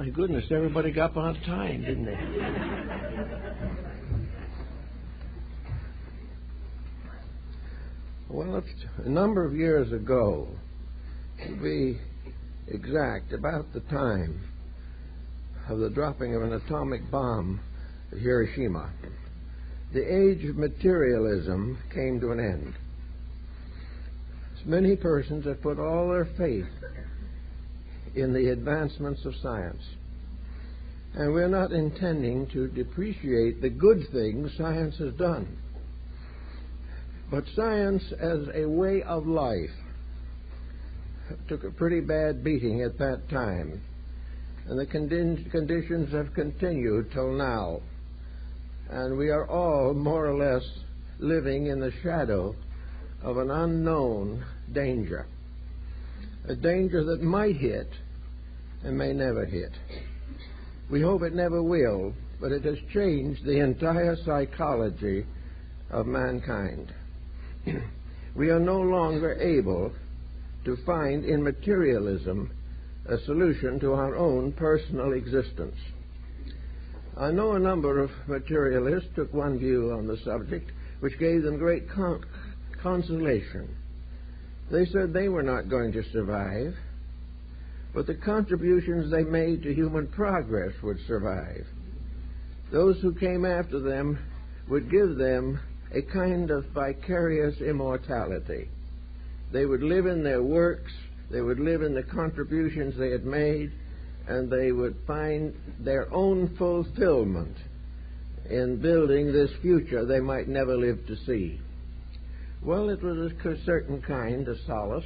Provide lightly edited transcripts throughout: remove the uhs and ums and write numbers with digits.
My goodness, everybody got on time, didn't they? Well, it's a number of years ago, to be exact, about the time of the dropping of an atomic bomb at Hiroshima, the age of materialism came to an end. Many persons have put all their faith in the advancements of science. And we're not intending to depreciate the good things science has done. But science as a way of life took a pretty bad beating at that time. And the conditions have continued till now. And we are all more or less living in the shadow of an unknown danger. A danger that might hit and may never hit. We hope it never will, but it has changed the entire psychology of mankind. We are no longer able to find in materialism a solution to our own personal existence. I know a number of materialists took one view on the subject which gave them great consolation. They said they were not going to survive, but the contributions they made to human progress would survive. Those who came after them would give them a kind of vicarious immortality. They would live in their works, they would live in the contributions they had made, and they would find their own fulfillment in building this future they might never live to see. Well, it was a certain kind of solace,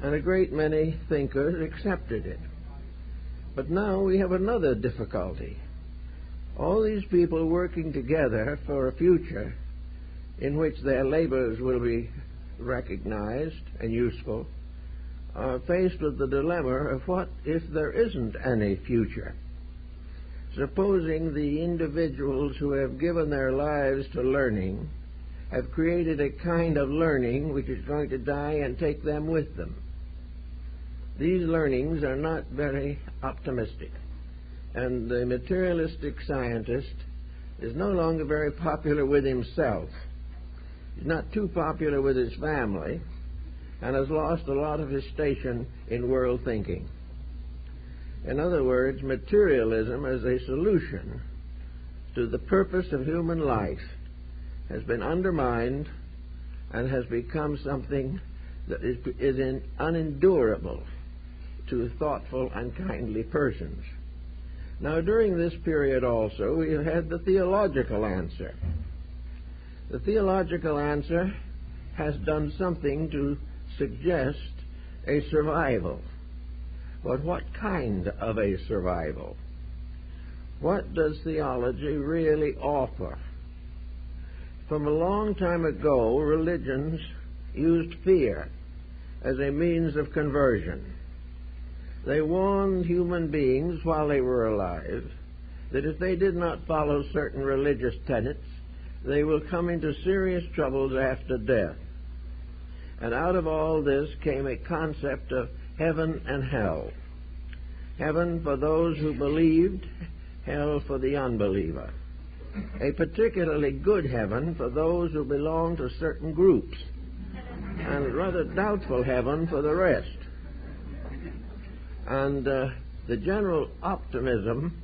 and a great many thinkers accepted it. But now we have another difficulty. All these people working together for a future in which their labors will be recognized and useful are faced with the dilemma of what if there isn't any future? Supposing the individuals who have given their lives to learning have created a kind of learning which is going to die and take them with them. These learnings are not very optimistic, and the materialistic scientist is no longer very popular with himself. He's not too popular with his family, and has lost a lot of his station in world thinking. In other words, materialism as a solution to the purpose of human life has been undermined and has become something that is unendurable to thoughtful and kindly persons. Now, during this period also, we have had the theological answer. The theological answer has done something to suggest a survival. But what kind of a survival? What does theology really offer? From a long time ago, religions used fear as a means of conversion. They warned human beings while they were alive that if they did not follow certain religious tenets, they will come into serious troubles after death. And out of all this came a concept of heaven and hell. Heaven for those who believed, hell for the unbeliever. A particularly good heaven for those who belong to certain groups, and a rather doubtful heaven for the rest. And the general optimism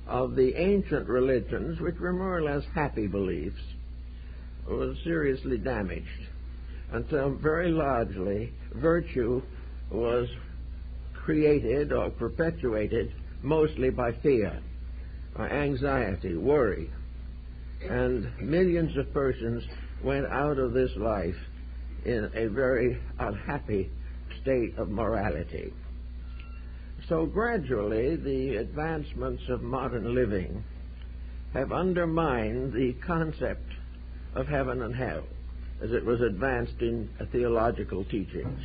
of the ancient religions, which were more or less happy beliefs, was seriously damaged until very largely virtue was created or perpetuated mostly by fear, by anxiety, worry. And millions of persons went out of this life in a very unhappy state of morality. So gradually the advancements of modern living have undermined the concept of heaven and hell as it was advanced in theological teachings.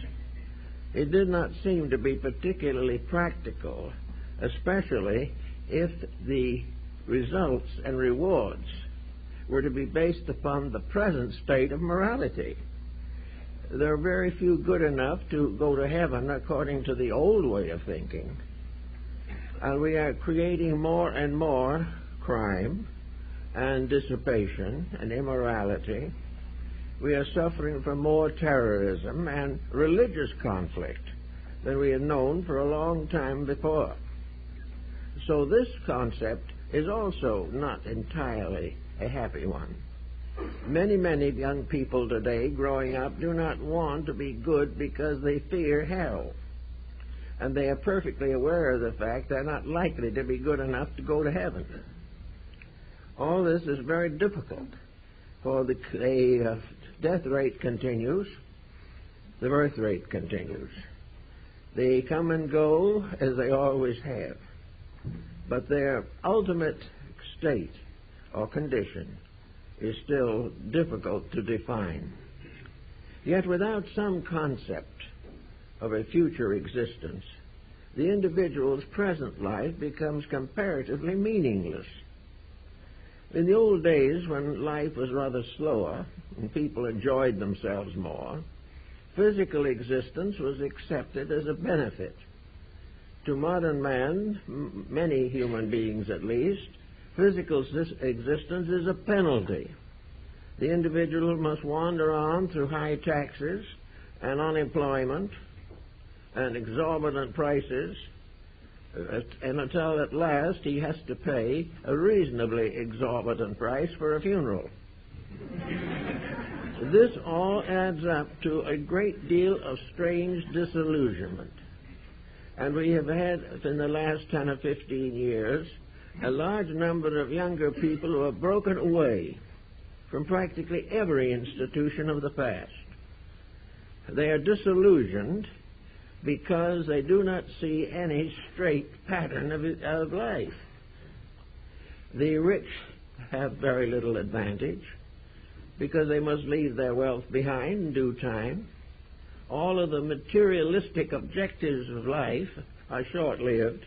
It did not seem to be particularly practical, especially if the results and rewards were to be based upon the present state of morality. There are very few good enough to go to heaven according to the old way of thinking. and we are creating more and more crime and dissipation and immorality. We are suffering from more terrorism and religious conflict than we had known for a long time before. So this concept is also not entirely a happy one. Many, many young people today growing up do not want to be good because they fear hell. And they are perfectly aware of the fact they're not likely to be good enough to go to heaven. All this is very difficult, for the death rate continues, the birth rate continues. They come and go as they always have, but their ultimate state or condition is still difficult to define. Yet without some concept of a future existence, the individual's present life becomes comparatively meaningless. In the old days, when life was rather slower and people enjoyed themselves more, physical existence was accepted as a benefit. To modern man, many human beings at least, physical existence is a penalty. The individual must wander on through high taxes and unemployment and exorbitant prices, and until at last he has to pay a reasonably exorbitant price for a funeral. This all adds up to a great deal of strange disillusionment. And we have had, in the last 10 or 15 years, a large number of younger people who have broken away from practically every institution of the past. They are disillusioned because they do not see any straight pattern of life. The rich have very little advantage because they must leave their wealth behind in due time. All of the materialistic objectives of life are short-lived.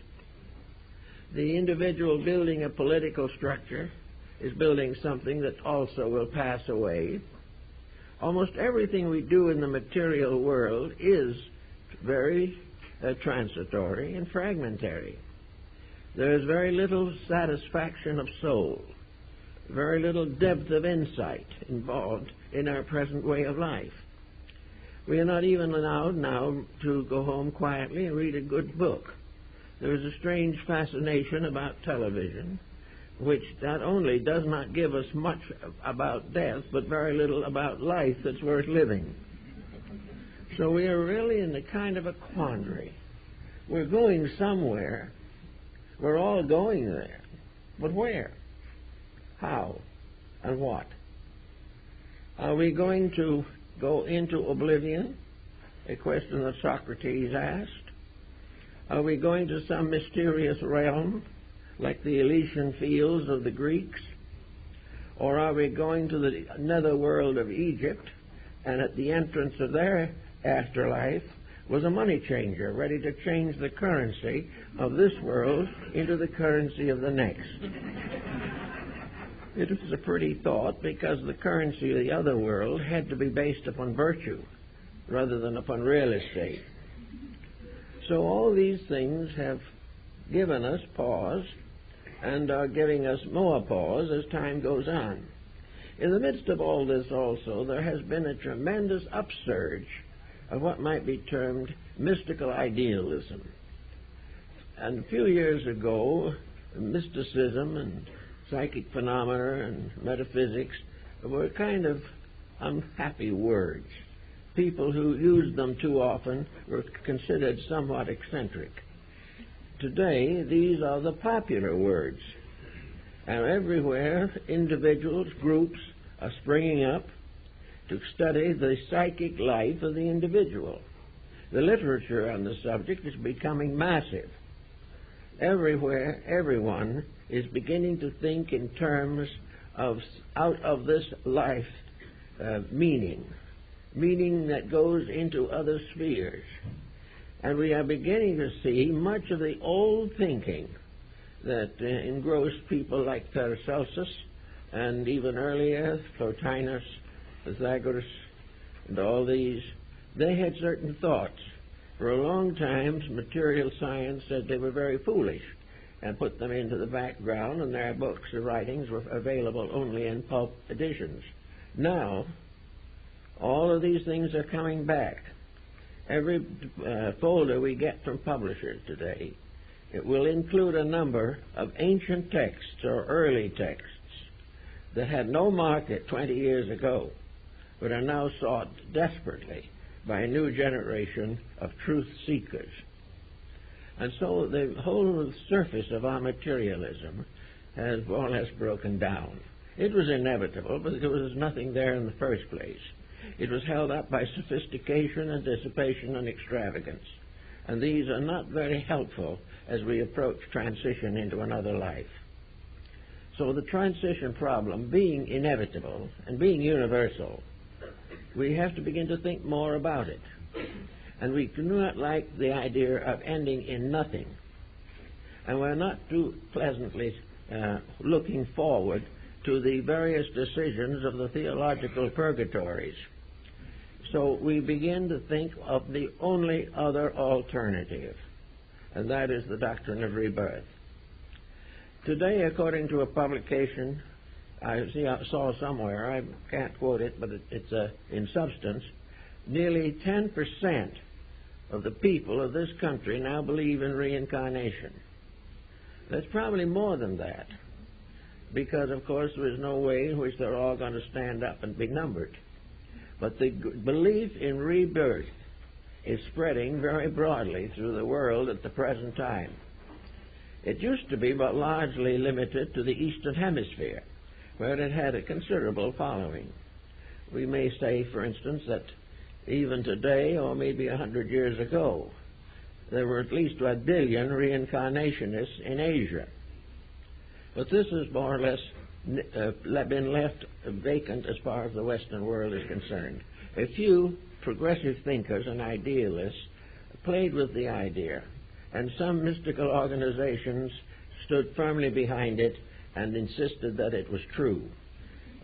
The individual building a political structure is building something that also will pass away. Almost everything we do in the material world is very transitory and fragmentary. There is very little satisfaction of soul, very little depth of insight involved in our present way of life. We are not even allowed now to go home quietly and read a good book. There is a strange fascination about television, which not only does not give us much about death, but very little about life that's worth living. So we are really in a kind of a quandary. We're going somewhere. We're all going there. But where? How? And what? Are we going to go into oblivion? A question that Socrates asked. Are we going to some mysterious realm, like the Elysian fields of the Greeks? Or are we going to the netherworld of Egypt, and at the entrance of their afterlife was a money changer ready to change the currency of this world into the currency of the next? It was a pretty thought, because the currency of the other world had to be based upon virtue rather than upon real estate. So all these things have given us pause and are giving us more pause as time goes on. In the midst of all this also, there has been a tremendous upsurge of what might be termed mystical idealism. And a few years ago, mysticism and psychic phenomena and metaphysics were kind of unhappy words. People who used them too often were considered somewhat eccentric. Today, these are the popular words. And everywhere, individuals, groups are springing up to study the psychic life of the individual. The literature on the subject is becoming massive. Everywhere, everyone is beginning to think in terms of out of this life meaning that goes into other spheres. And we are beginning to see much of the old thinking that engrossed people like Paracelsus and even earlier Plotinus, Pythagoras, and all these. They had certain thoughts. For a long time, material science said they were very foolish and put them into the background, and their books or writings were available only in pulp editions. Now, all of these things are coming back. Every folder we get from publishers today, it will include a number of ancient texts or early texts that had no market 20 years ago, but are now sought desperately by a new generation of truth seekers. And so the whole surface of our materialism has more or less broken down. It was inevitable, but there was nothing there in the first place. It was held up by sophistication and dissipation and extravagance. And these are not very helpful as we approach transition into another life. So the transition problem being inevitable and being universal, we have to begin to think more about it. And we do not like the idea of ending in nothing. And we're not too pleasantly looking forward to the various decisions of the theological purgatories. So we begin to think of the only other alternative, and that is the doctrine of rebirth. Today, according to a publication I saw somewhere, I can't quote it, but it's in substance, nearly 10% of the people of this country now believe in reincarnation. There's probably more than that, because, of course, there is no way in which they're all going to stand up and be numbered. But the belief in rebirth is spreading very broadly through the world at the present time. It used to be but largely limited to the Eastern Hemisphere, where it had a considerable following. We may say, for instance, that even today, or maybe 100 years ago, there were at least 1 billion reincarnationists in Asia. But this has more or less been left vacant as far as the Western world is concerned. A few progressive thinkers and idealists played with the idea, and some mystical organizations stood firmly behind it and insisted that it was true.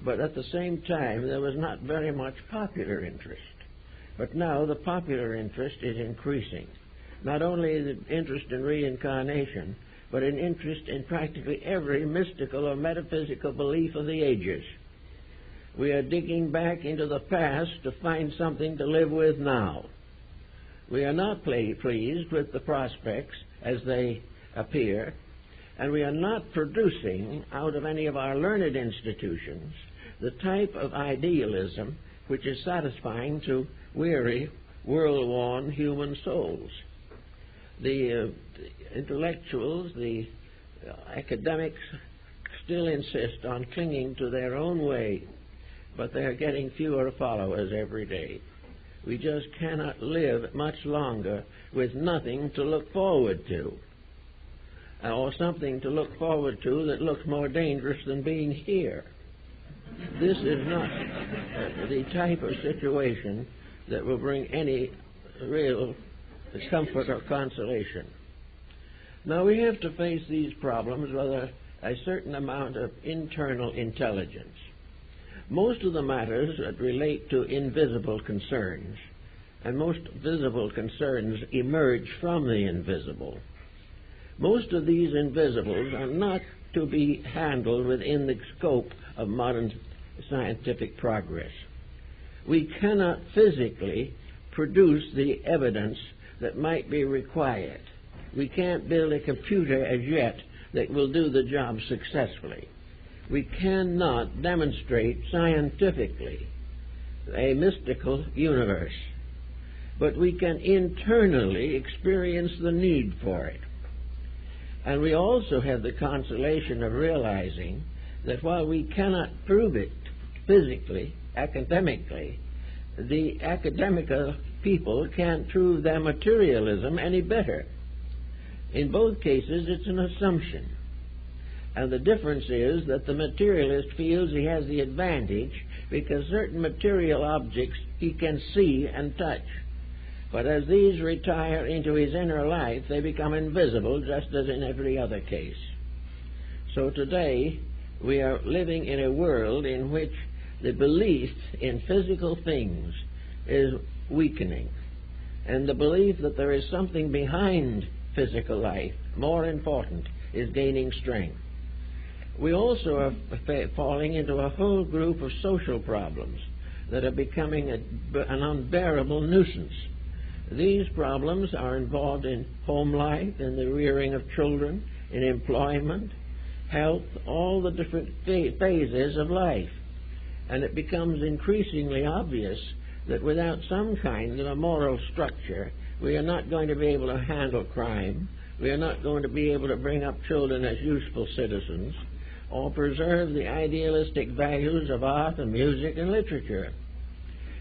But at the same time, there was not very much popular interest. But now the popular interest is increasing. Not only the interest in reincarnation, but an interest in practically every mystical or metaphysical belief of the ages. We are digging back into the past to find something to live with now. We are not pleased with the prospects as they appear, and we are not producing out of any of our learned institutions the type of idealism which is satisfying to weary, world-worn human souls. The intellectuals, the academics still insist on clinging to their own way, but they are getting fewer followers every day. We just cannot live much longer with nothing to look forward to, or something to look forward to that looks more dangerous than being here. This is not the type of situation that will bring any real comfort or consolation. Now, we have to face these problems with a certain amount of internal intelligence. Most of the matters that relate to invisible concerns, and most visible concerns emerge from the invisible. Most of these invisibles are not to be handled within the scope of modern scientific progress. We cannot physically produce the evidence that might be required. We can't build a computer as yet that will do the job successfully. We cannot demonstrate scientifically a mystical universe, but we can internally experience the need for it. And we also have the consolation of realizing that while we cannot prove it physically, academically, the academical people can't prove their materialism any better. In both cases, it's an assumption. And the difference is that the materialist feels he has the advantage because certain material objects he can see and touch. But as these retire into his inner life, they become invisible, just as in every other case. So today, we are living in a world in which the belief in physical things is weakening, and the belief that there is something behind physical life, more important, is gaining strength. We also are falling into a whole group of social problems that are becoming an unbearable nuisance. These problems are involved in home life, in the rearing of children, in employment, health, all the different phases of life. And it becomes increasingly obvious that without some kind of a moral structure, we are not going to be able to handle crime, we are not going to be able to bring up children as useful citizens, or preserve the idealistic values of art and music and literature.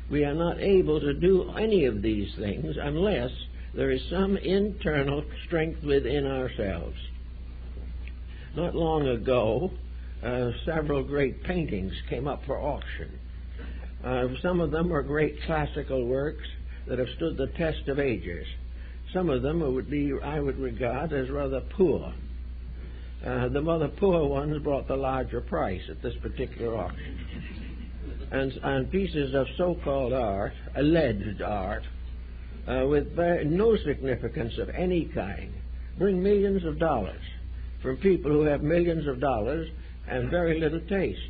We are not able to do any of these things unless there is some internal strength within ourselves. Not long ago, several great paintings came up for auction. Some of them were great classical works that have stood the test of ages. Some of them I would regard as rather poor. The rather poor ones brought the larger price at this particular auction. And pieces of so-called art, alleged art, with no significance of any kind, bring millions of dollars from people who have millions of dollars and very little taste.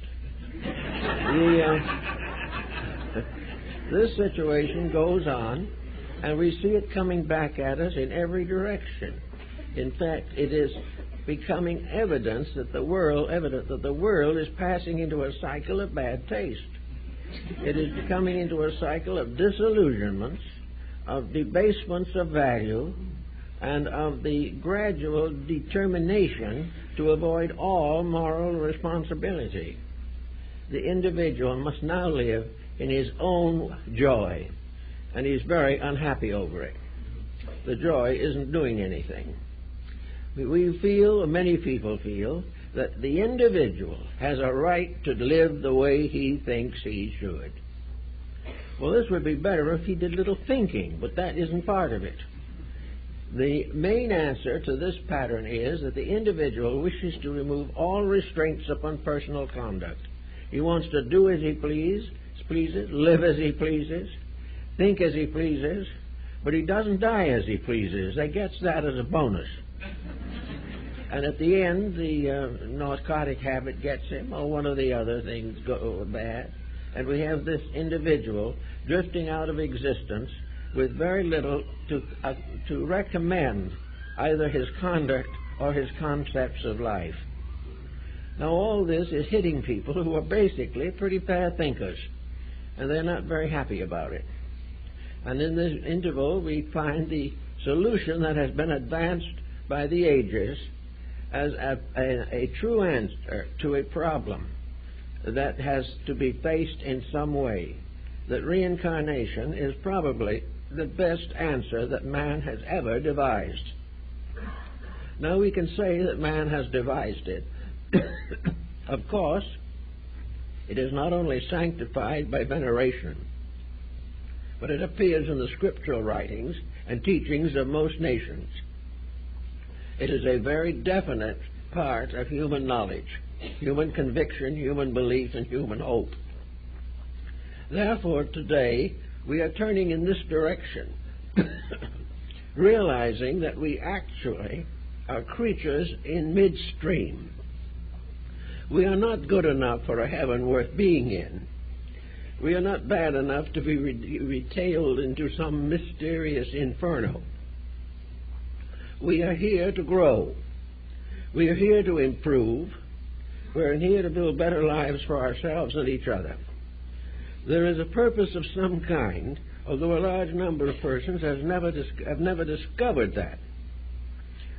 This situation goes on, and we see it coming back at us in every direction. In fact, it is becoming evident that the world is passing into a cycle of bad taste. It is coming into a cycle of disillusionments, of debasements of value, and of the gradual determination to avoid all moral responsibility. The individual must now live in his own joy, and he's very unhappy over it. The joy isn't doing anything. We feel, many people feel, that the individual has a right to live the way he thinks he should. Well, this would be better if he did little thinking, but that isn't part of it. The main answer to this pattern is that the individual wishes to remove all restraints upon personal conduct. He wants to do as he pleases, live as he pleases, think as he pleases, but he doesn't die as he pleases. He gets that as a bonus. And at the end, the narcotic habit gets him, or one of the other things go bad, and we have this individual drifting out of existence with very little to recommend either his conduct or his concepts of life. Now, all this is hitting people who are basically pretty bad thinkers, and they're not very happy about it. And in this interval, we find the solution that has been advanced by the ages as a true answer to a problem that has to be faced in some way. That reincarnation is probably the best answer that man has ever devised. Now we can say that man has devised it. Of course, it is not only sanctified by veneration, but it appears in the scriptural writings and teachings of most nations. It is a very definite part of human knowledge, human conviction, human belief, and human hope. Therefore, today, we are turning in this direction, realizing that we actually are creatures in midstream. We are not good enough for a heaven worth being in. We are not bad enough to be retailed into some mysterious inferno. We are here to grow. We are here to improve. We are here to build better lives for ourselves and each other. There is a purpose of some kind, although a large number of persons have never discovered that.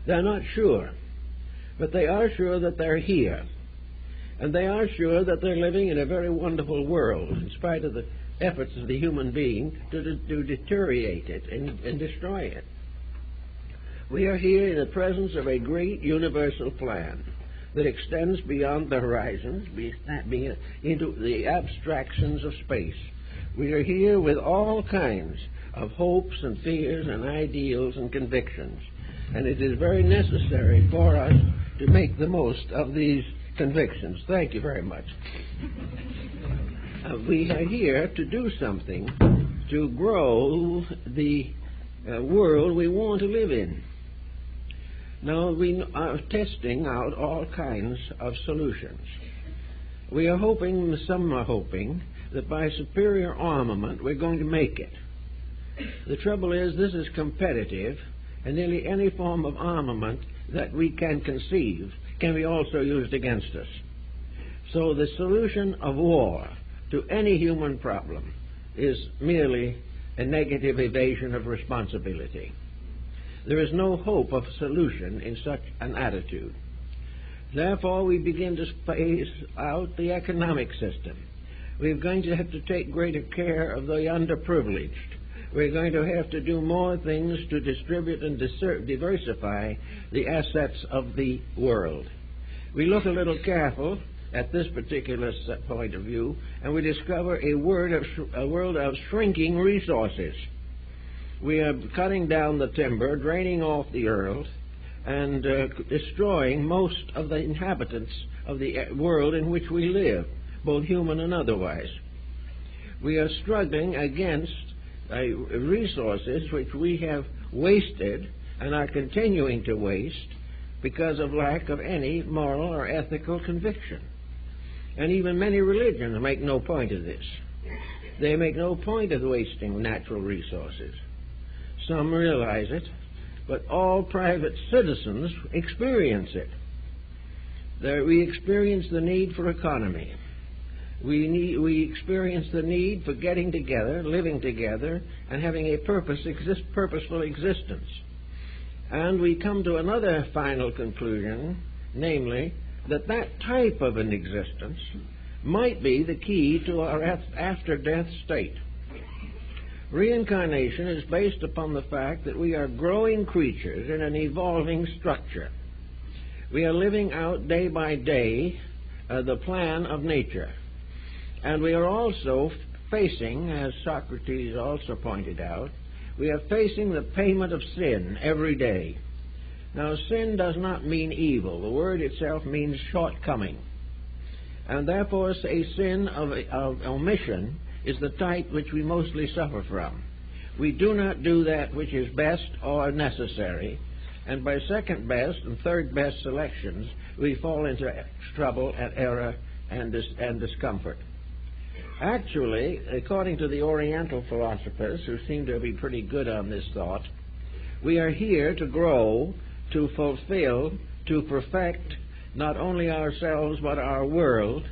They're not sure, but they are sure that they're here. And they are sure that they're living in a very wonderful world, in spite of the efforts of the human being to deteriorate it and destroy it. We are here in the presence of a great universal plan that extends beyond the horizons, into the abstractions of space. We are here with all kinds of hopes and fears and ideals and convictions. And it is very necessary for us to make the most of these convictions. Thank you very much. We are here to do something to grow the world we want to live in. Now, we are testing out all kinds of solutions. We are hoping, some are hoping, that by superior armament we're going to make it. The trouble is, this is competitive, and nearly any form of armament that we can conceive can be also used against us. So the solution of war to any human problem is merely a negative evasion of responsibility. There is no hope of solution in such an attitude. Therefore, we begin to space out the economic system. We're going to have to take greater care of the underprivileged. We're going to have to do more things to distribute and diversify the assets of the world. We look a little careful at this particular point of view, and we discover a world of shrinking resources. We are cutting down the timber, draining off the earth, and destroying most of the inhabitants of the world in which we live, both human and otherwise. We are struggling against resources which we have wasted and are continuing to waste because of lack of any moral or ethical conviction. And even many religions make no point of this. They make no point of wasting natural resources. Some realize it, but all private citizens experience it. We experience the need for economy. We experience the need for getting together, living together, and having a purposeful existence. And we come to another final conclusion, namely, that type of an existence might be the key to our after-death state. Reincarnation is based upon the fact that we are growing creatures in an evolving structure. We are living out day by day the plan of nature. And we are also facing, as Socrates also pointed out, we are facing the payment of sin every day. Now, sin does not mean evil. The word itself means shortcoming. And therefore, a sin of omission is the type which we mostly suffer from. We do not do that which is best or necessary, and by second best and third best selections, we fall into trouble and error and discomfort. Actually, according to the Oriental philosophers, who seem to be pretty good on this thought, we are here to grow, to fulfill, to perfect not only ourselves but our world,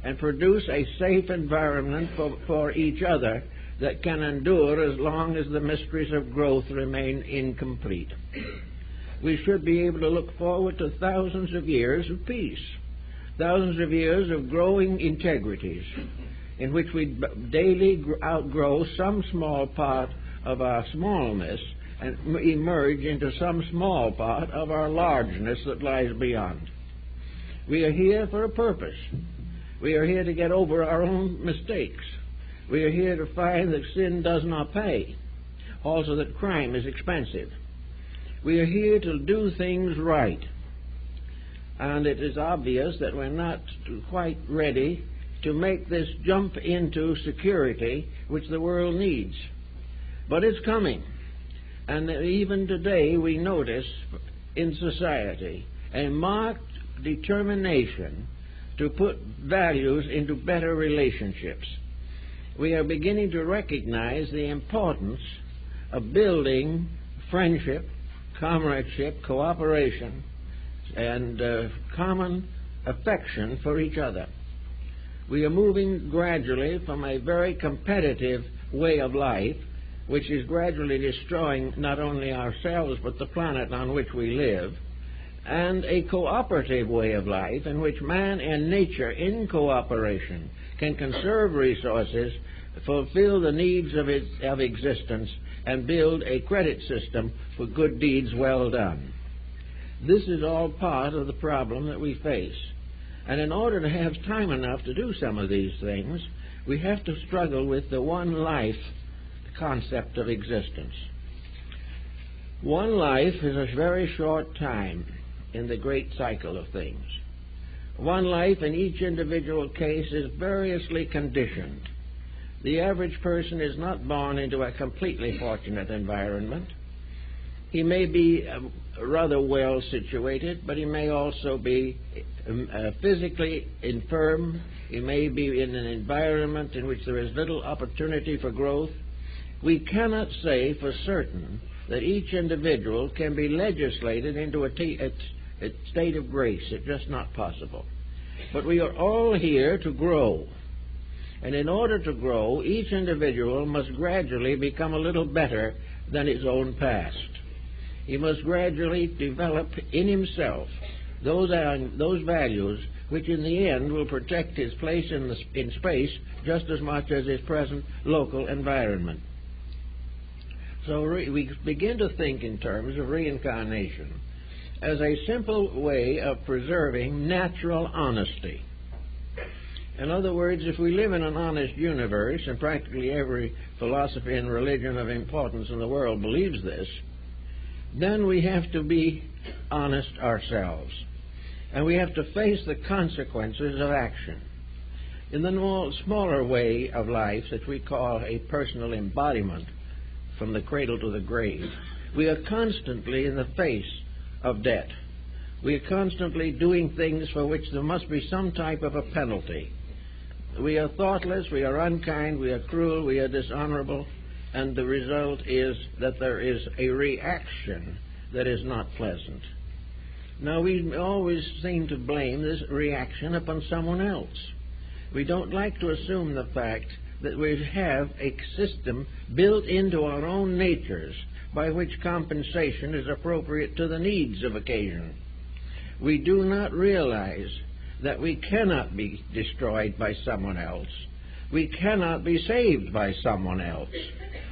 and produce a safe environment for each other that can endure as long as the mysteries of growth remain incomplete. We should be able to look forward to thousands of years of peace, thousands of years of growing integrities, in which we daily outgrow some small part of our smallness and emerge into some small part of our largeness that lies beyond. We are here for a purpose. We are here to get over our own mistakes. We are here to find that sin does not pay, also that crime is expensive. We are here to do things right. And it is obvious that we're not quite ready to make this jump into security which the world needs. But it's coming. And even today we notice in society a marked determination to put values into better relationships. We are beginning to recognize the importance of building friendship, comradeship, cooperation, and common affection for each other. We are moving gradually from a very competitive way of life, which is gradually destroying not only ourselves but the planet on which we live, and a cooperative way of life in which man and nature in cooperation can conserve resources, fulfill the needs of existence, and build a credit system for good deeds well done. This is all part of the problem that we face. And in order to have time enough to do some of these things, we have to struggle with the one life concept of existence. One life is a very short time in the great cycle of things. One life in each individual case is variously conditioned. The average person is not born into a completely fortunate environment. He may be rather well situated, but he may also be physically infirm. He may be in an environment in which there is little opportunity for growth. We cannot say for certain that each individual can be legislated into a state of grace. It's just not possible. But we are all here to grow. And in order to grow, each individual must gradually become a little better than his own past. He must gradually develop in himself those values which in the end will protect his place in space just as much as his present local environment. So we begin to think in terms of reincarnation as a simple way of preserving natural honesty. In other words, if we live in an honest universe, and practically every philosophy and religion of importance in the world believes this, then we have to be honest ourselves. And we have to face the consequences of action. In the smaller way of life that we call a personal embodiment, from the cradle to the grave, we are constantly in the face of debt. We are constantly doing things for which there must be some type of a penalty. We are thoughtless, we are unkind, we are cruel, we are dishonorable, and the result is that there is a reaction that is not pleasant. Now, we always seem to blame this reaction upon someone else. We don't like to assume the fact that we have a system built into our own natures by which compensation is appropriate to the needs of occasion. We do not realize that we cannot be destroyed by someone else. We cannot be saved by someone else.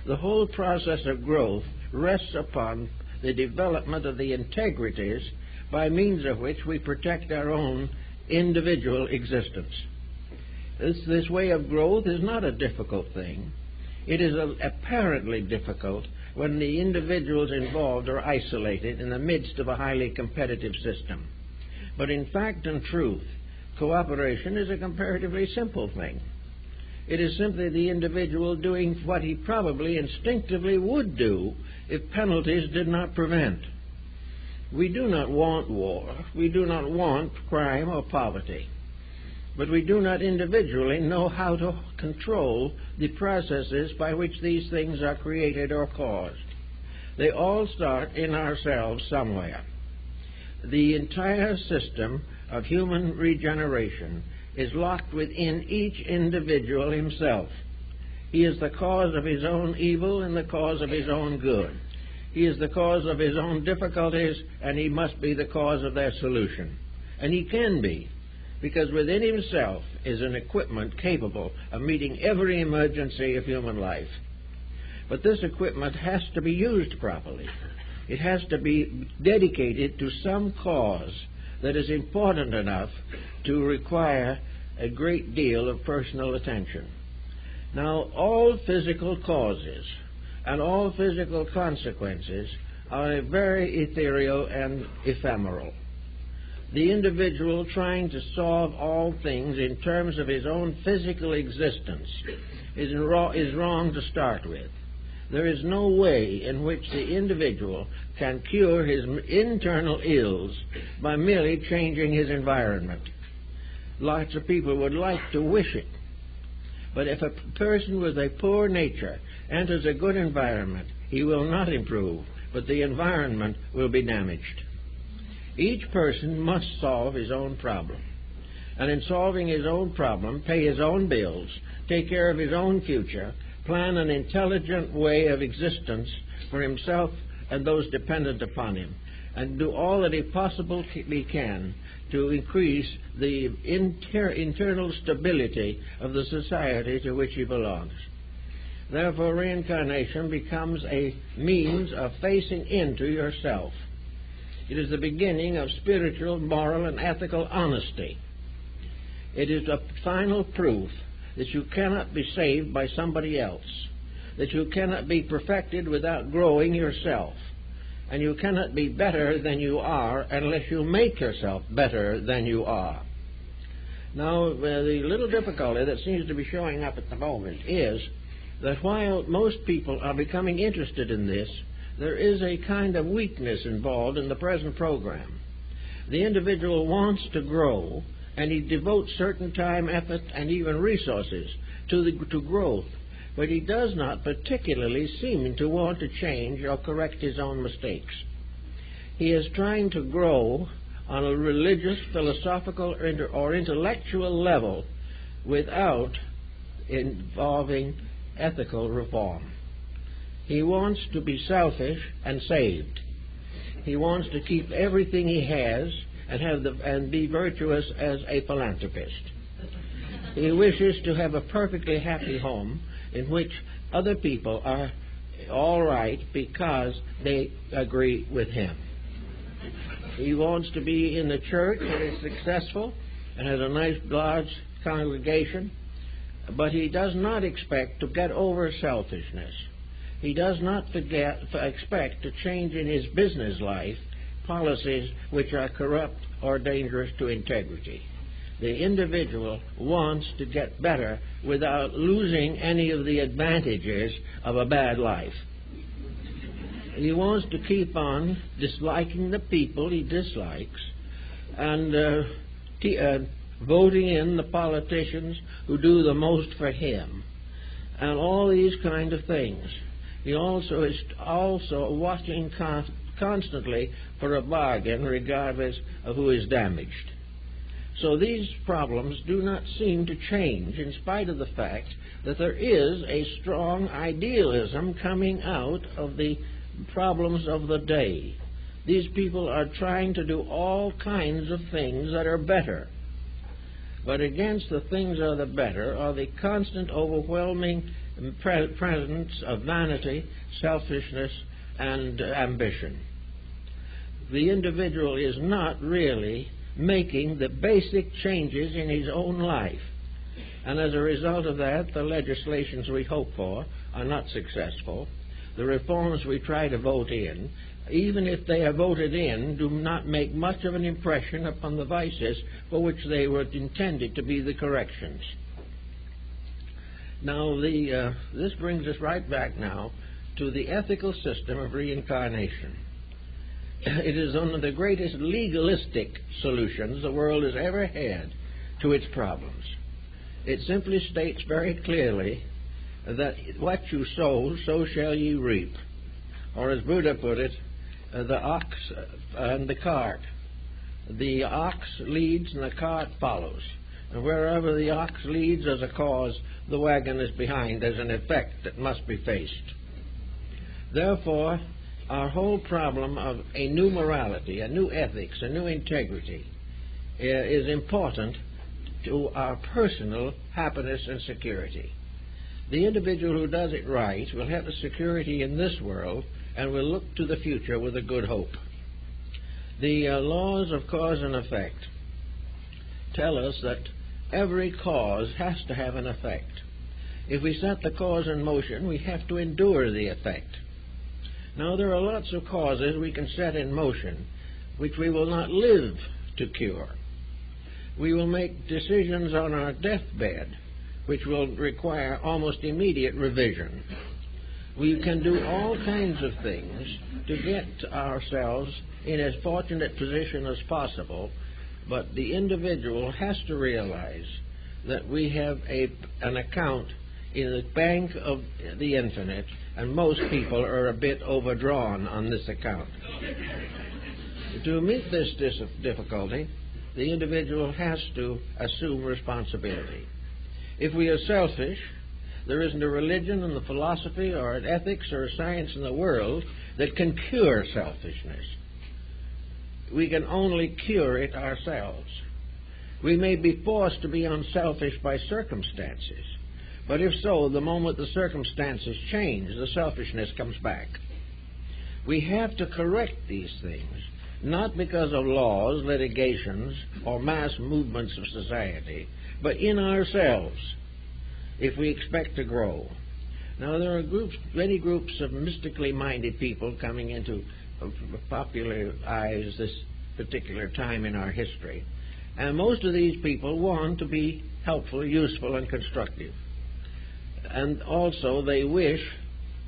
The whole process of growth rests upon the development of the integrities by means of which we protect our own individual existence. This way of growth is not a difficult thing. It is apparently difficult when the individuals involved are isolated in the midst of a highly competitive system. But in fact and truth, cooperation is a comparatively simple thing. It is simply the individual doing what he probably instinctively would do if penalties did not prevent. We do not want war. We do not want crime or poverty. But we do not individually know how to control the processes by which these things are created or caused. They all start in ourselves somewhere. The entire system of human regeneration is locked within each individual himself. He is the cause of his own evil and the cause of his own good. He is the cause of his own difficulties, and he must be the cause of their solution. And he can be, because within himself is an equipment capable of meeting every emergency of human life. But this equipment has to be used properly. It has to be dedicated to some cause that is important enough to require a great deal of personal attention. Now, all physical causes and all physical consequences are very ethereal and ephemeral. The individual trying to solve all things in terms of his own physical existence is wrong to start with. There is no way in which the individual can cure his internal ills by merely changing his environment. Lots of people would like to wish it. But if a person with a poor nature enters a good environment, he will not improve, but the environment will be damaged. Each person must solve his own problem. And in solving his own problem, pay his own bills, take care of his own future, plan an intelligent way of existence for himself and those dependent upon him, and do all that he possibly can to increase the internal stability of the society to which he belongs. Therefore, reincarnation becomes a means of facing into yourself. It is the beginning of spiritual, moral, and ethical honesty. It is a final proof that you cannot be saved by somebody else, that you cannot be perfected without growing yourself, and you cannot be better than you are unless you make yourself better than you are. Now, the little difficulty that seems to be showing up at the moment is that while most people are becoming interested in this, there is a kind of weakness involved in the present program. The individual wants to grow, and he devotes certain time, effort, and even resources to growth, but he does not particularly seem to want to change or correct his own mistakes. He is trying to grow on a religious, philosophical, or intellectual level without involving ethical reform. He wants to be selfish and saved. He wants to keep everything he has and be virtuous as a philanthropist. He wishes to have a perfectly happy home in which other people are all right because they agree with him. He wants to be in the church that is successful and has a nice, large congregation, but he does not expect to get over selfishness. He does not expect to change in his business life policies which are corrupt or dangerous to integrity. The individual wants to get better without losing any of the advantages of a bad life. He wants to keep on disliking the people he dislikes and voting in the politicians who do the most for him, and all these kind of things. He also is watching constantly for a bargain regardless of who is damaged. So these problems do not seem to change in spite of the fact that there is a strong idealism coming out of the problems of the day. These people are trying to do all kinds of things that are better. But against the things that are better are the constant overwhelming presence of vanity, selfishness, and ambition. The individual is not really making the basic changes in his own life. And as a result of that, the legislations we hope for are not successful. The reforms we try to vote in, even if they are voted in, do not make much of an impression upon the vices for which they were intended to be the corrections. Now, this brings us right back now to the ethical system of reincarnation. It is one of the greatest legalistic solutions the world has ever had to its problems. It simply states very clearly that what you sow, so shall ye reap. Or as Buddha put it, the ox and the cart. The ox leads and the cart follows. And wherever the ox leads as a cause, the wagon is behind as an effect that must be faced. Therefore, our whole problem of a new morality, a new ethics, a new integrity is important to our personal happiness and security. The individual who does it right will have the security in this world and will look to the future with a good hope. The laws of cause and effect tell us that every cause has to have an effect. If we set the cause in motion, we have to endure the effect. Now, there are lots of causes we can set in motion which we will not live to cure. We will make decisions on our deathbed which will require almost immediate revision. We can do all kinds of things to get ourselves in as fortunate position as possible, but the individual has to realize that we have an account in the bank of the infinite, and most people are a bit overdrawn on this account. To meet this difficulty, the individual has to assume responsibility. If we are selfish, there isn't a religion and a philosophy or an ethics or a science in the world that can cure selfishness. We can only cure it ourselves. We may be forced to be unselfish by circumstances, but if so, the moment the circumstances change, the selfishness comes back. We have to correct these things, not because of laws, litigations, or mass movements of society, but in ourselves, if we expect to grow. Now, there are many groups of mystically minded people coming into popularize this particular time in our history. And most of these people want to be helpful, useful, and constructive. And also they wish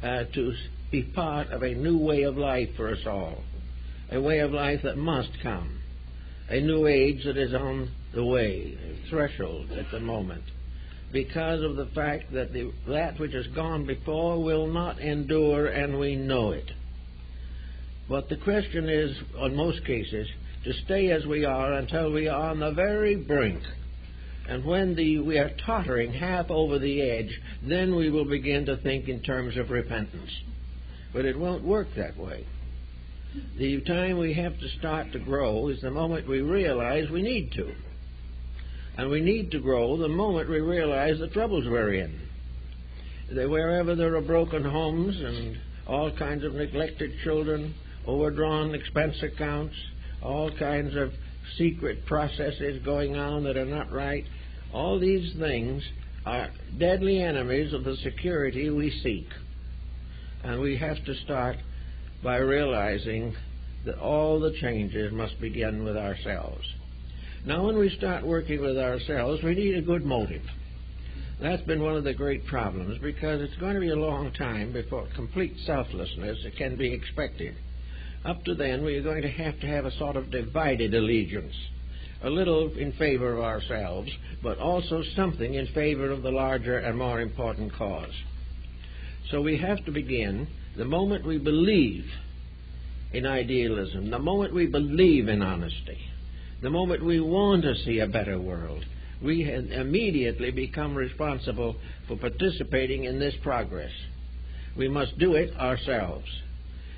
to be part of a new way of life for us all, a way of life that must come, a new age that is on the way, a threshold at the moment, because of the fact that that which has gone before will not endure, and we know it. But the question is, in most cases, to stay as we are until we are on the very brink. And when we are tottering half over the edge, then we will begin to think in terms of repentance. But it won't work that way. The time we have to start to grow is the moment we realize we need to. And we need to grow the moment we realize the troubles we're in. Wherever there are broken homes and all kinds of neglected children, overdrawn expense accounts, all kinds of secret processes going on that are not right, all these things are deadly enemies of the security we seek. And we have to start by realizing that all the changes must begin with ourselves. Now, when we start working with ourselves, we need a good motive. That's been one of the great problems, because it's going to be a long time before complete selflessness can be expected. Up to then, we are going to have a sort of divided allegiance, a little in favor of ourselves, but also something in favor of the larger and more important cause. So we have to begin the moment we believe in idealism, the moment we believe in honesty, the moment we want to see a better world, we immediately become responsible for participating in this progress. We must do it ourselves.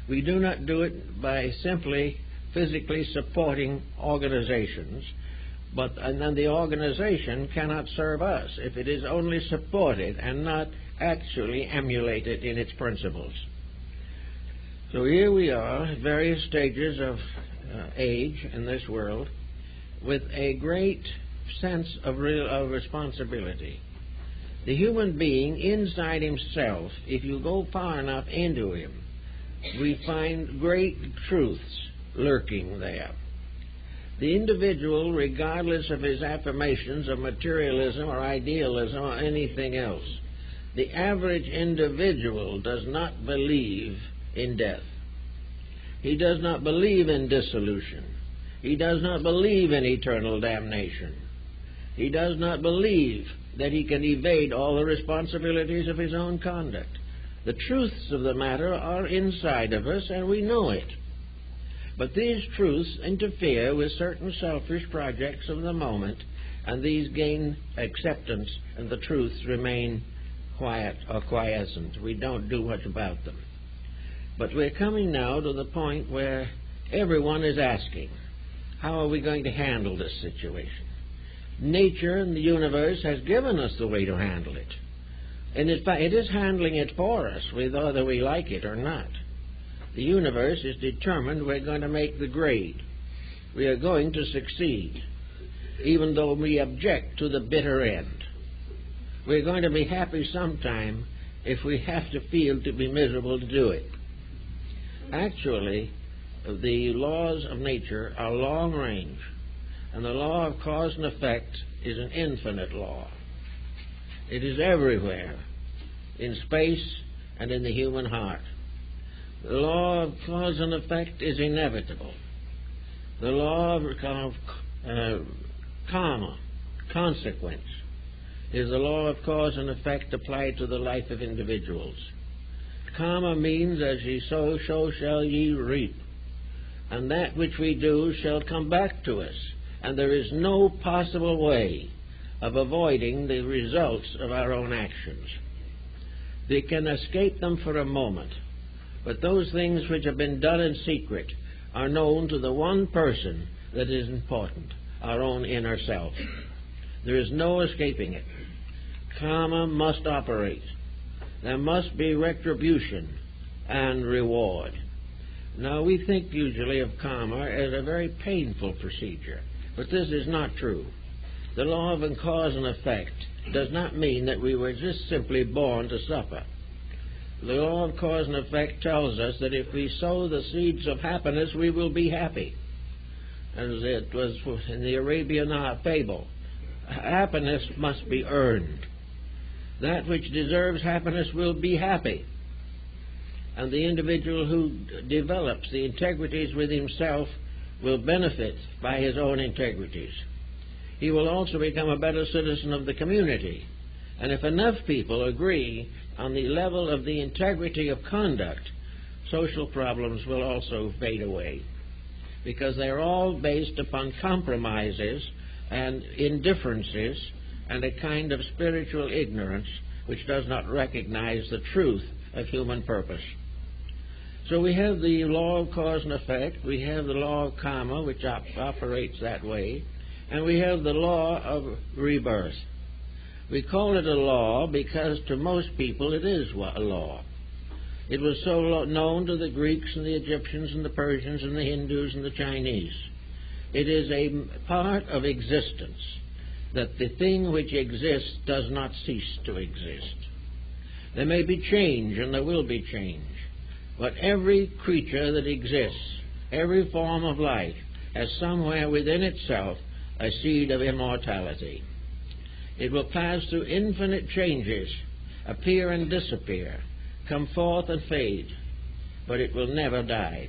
We do not do it by simply physically supporting organizations, and then the organization cannot serve us if it is only supported and not actually emulated in its principles. So here we are at various stages of age in this world with a great sense of responsibility. The human being inside himself, if you go far enough into him, we find great truths lurking there. The individual, regardless of his affirmations of materialism or idealism or anything else, the average individual does not believe in death. He does not believe in dissolution. He does not believe in eternal damnation. He does not believe that he can evade all the responsibilities of his own conduct. The truths of the matter are inside of us, and we know it. But these truths interfere with certain selfish projects of the moment, and these gain acceptance, and the truths remain quiet or quiescent. We don't do much about them. But we're coming now to the point where everyone is asking, how are we going to handle this situation? Nature and the universe has given us the way to handle it. And in fact, it is handling it for us, whether we like it or not. The universe is determined we're going to make the grade. We are going to succeed, even though we object to the bitter end. We're going to be happy sometime if we have to feel to be miserable to do it. Actually, the laws of nature are long range, and the law of cause and effect is an infinite law. It is everywhere, in space and in the human heart. The law of cause and effect is inevitable. The law of karma, consequence, is the law of cause and effect applied to the life of individuals. Karma means, as ye sow, so shall ye reap. And that which we do shall come back to us. And there is no possible way of avoiding the results of our own actions. We can escape them for a moment, but those things which have been done in secret are known to the one person that is important, our own inner self. There is no escaping it. Karma must operate. There must be retribution and reward. Now, we think usually of karma as a very painful procedure, but this is not true. The law of cause and effect does not mean that we were just simply born to suffer. The law of cause and effect tells us that if we sow the seeds of happiness, we will be happy. As it was in the Arabian fable, happiness must be earned. That which deserves happiness will be happy. And the individual who develops the integrities with himself will benefit by his own integrities. He will also become a better citizen of the community. And if enough people agree on the level of the integrity of conduct, social problems will also fade away, because they're all based upon compromises and indifferences and a kind of spiritual ignorance which does not recognize the truth of human purpose. So we have the law of cause and effect, we have the law of karma, which operates that way, and we have the law of rebirth. We call it a law because to most people it is a law. It was so known to the Greeks and the Egyptians and the Persians and the Hindus and the Chinese. It is a part of existence that the thing which exists does not cease to exist. There may be change, and there will be change, but every creature that exists, every form of life, has somewhere within itself a seed of immortality. It will pass through infinite changes, appear and disappear, come forth and fade, but it will never die.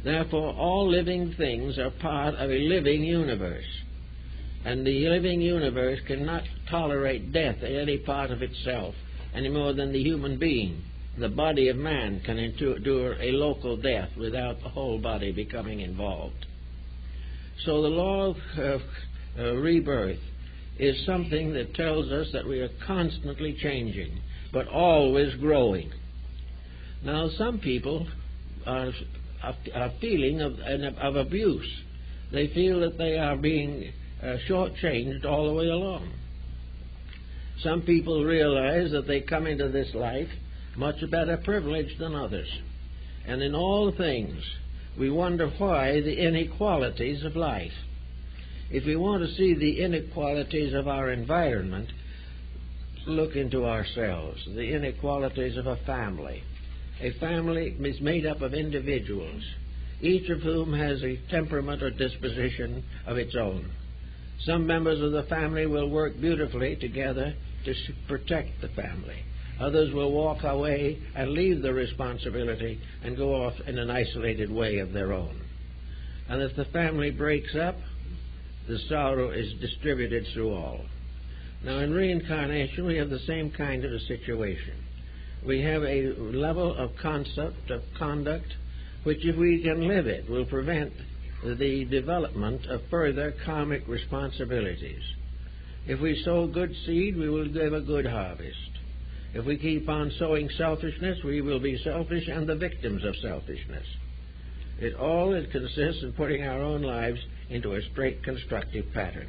Therefore, all living things are part of a living universe, and the living universe cannot tolerate death in any part of itself any more than the human being. The body of man can endure a local death without the whole body becoming involved. So the law of rebirth is something that tells us that we are constantly changing, but always growing. Now, some people are feeling of abuse. They feel that they are being shortchanged all the way along. Some people realize that they come into this life much better privileged than others. And in all things, we wonder why the inequalities of life. If we want to see the inequalities of our environment, look into ourselves. The inequalities of a family. A family is made up of individuals, each of whom has a temperament or disposition of its own. Some members of the family will work beautifully together to protect the family. Others will walk away and leave the responsibility and go off in an isolated way of their own. And if the family breaks up, the sorrow is distributed through all. Now, in reincarnation, we have the same kind of a situation. We have a level of concept, of conduct, which, if we can live it, will prevent the development of further karmic responsibilities. If we sow good seed, we will give a good harvest. If we keep on sowing selfishness, we will be selfish and the victims of selfishness. It consists in putting our own lives into a straight constructive pattern.